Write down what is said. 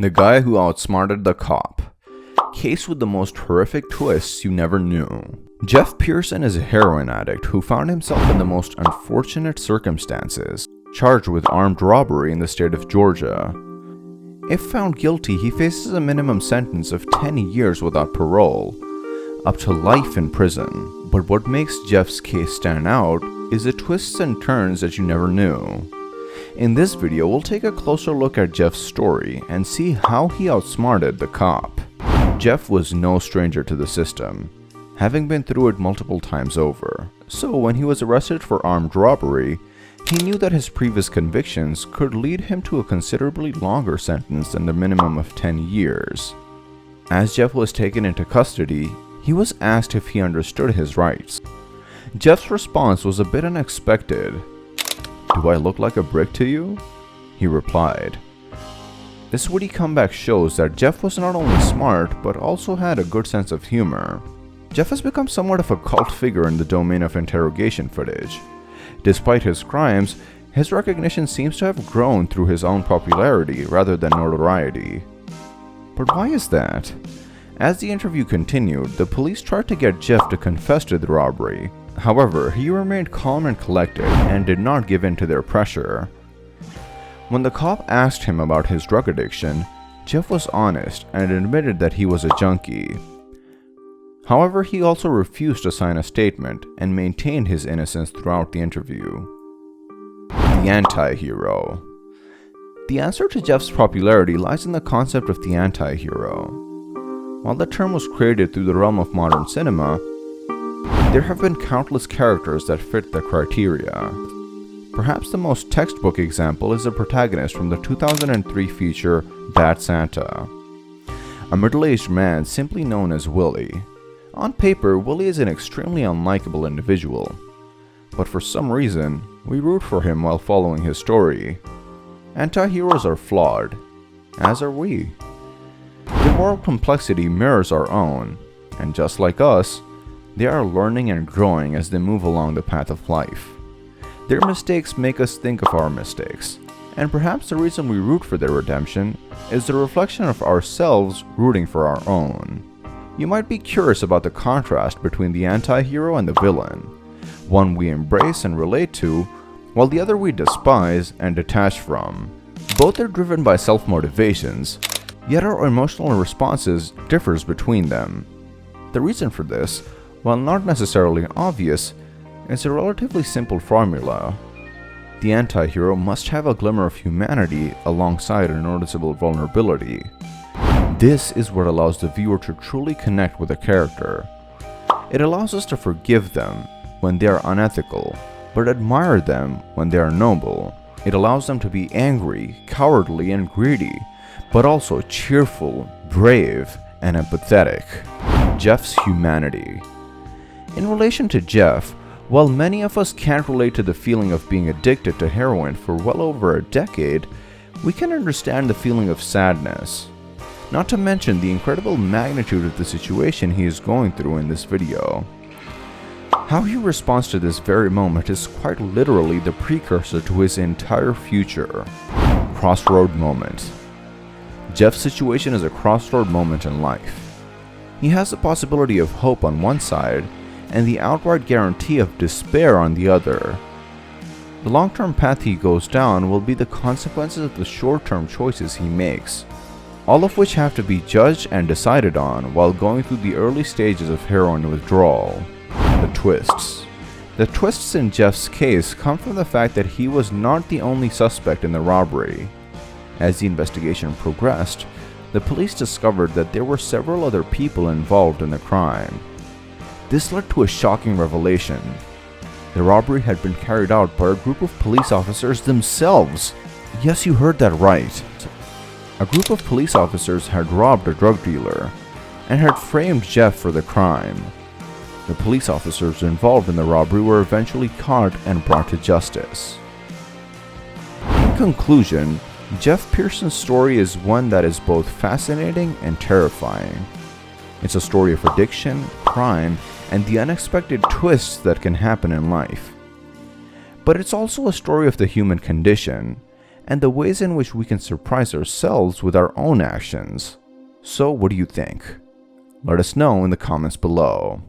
The guy who outsmarted the cop. Case with the most horrific twists you never knew. Jeff Pearson is a heroin addict who found himself in the most unfortunate circumstances, charged with armed robbery in the state of Georgia. If found guilty, he faces a minimum sentence of 10 years without parole, up to life in prison. But what makes Jeff's case stand out is the twists and turns that you never knew. In this video, we'll take a closer look at Jeff's story and see how he outsmarted the cop. Jeff was no stranger to the system, having been through it multiple times over. So when he was arrested for armed robbery, he knew that his previous convictions could lead him to a considerably longer sentence than the minimum of 10 years. As Jeff was taken into custody, he was asked if he understood his rights. Jeff's response was a bit unexpected. "Do I look like a brick to you?" he replied. This witty comeback shows that Jeff was not only smart, but also had a good sense of humor. Jeff has become somewhat of a cult figure in the domain of interrogation footage. Despite his crimes, his recognition seems to have grown through his own popularity rather than notoriety. But why is that? As the interview continued, the police tried to get Jeff to confess to the robbery. However, he remained calm and collected and did not give in to their pressure. When the cop asked him about his drug addiction, Jeff was honest and admitted that he was a junkie. However, he also refused to sign a statement and maintained his innocence throughout the interview. The anti-hero. The answer to Jeff's popularity lies in the concept of the anti-hero. While the term was created through the realm of modern cinema, there have been countless characters that fit the criteria. Perhaps the most textbook example is the protagonist from the 2003 feature Bad Santa, a middle-aged man simply known as Willie. On paper, Willie is an extremely unlikable individual, but for some reason, we root for him while following his story. Anti-heroes are flawed, as are we. Their moral complexity mirrors our own, and just like us, they are learning and growing as they move along the path of life. Their mistakes make us think of our mistakes, and perhaps the reason we root for their redemption is the reflection of ourselves rooting for our own. You might be curious about the contrast between the anti-hero and the villain, one we embrace and relate to, while the other we despise and detach from. Both are driven by self-motivations, yet our emotional responses differs between them. The reason for this, while not necessarily obvious, is a relatively simple formula. The anti-hero must have a glimmer of humanity alongside a noticeable vulnerability. This is what allows the viewer to truly connect with a character. It allows us to forgive them when they are unethical, but admire them when they are noble. It allows them to be angry, cowardly, and greedy, but also cheerful, brave, and empathetic. Jeff's humanity. In relation to Jeff, while many of us can't relate to the feeling of being addicted to heroin for well over a decade, we can understand the feeling of sadness. Not to mention the incredible magnitude of the situation he is going through in this video. How he responds to this very moment is quite literally the precursor to his entire future. Crossroad moment. Jeff's situation is a crossroad moment in life. He has the possibility of hope on one side, and the outright guarantee of despair on the other. The long-term path he goes down will be the consequences of the short-term choices he makes, all of which have to be judged and decided on while going through the early stages of heroin withdrawal. The twists. The twists in Jeff's case come from the fact that he was not the only suspect in the robbery. As the investigation progressed, the police discovered that there were several other people involved in the crime. This led to a shocking revelation. The robbery had been carried out by a group of police officers themselves. Yes, you heard that right. A group of police officers had robbed a drug dealer and had framed Jeff for the crime. The police officers involved in the robbery were eventually caught and brought to justice. In conclusion, Jeff Pearson's story is one that is both fascinating and terrifying. It's a story of addiction, crime, and the unexpected twists that can happen in life. But it's also a story of the human condition and the ways in which we can surprise ourselves with our own actions. So what do you think? Let us know in the comments below.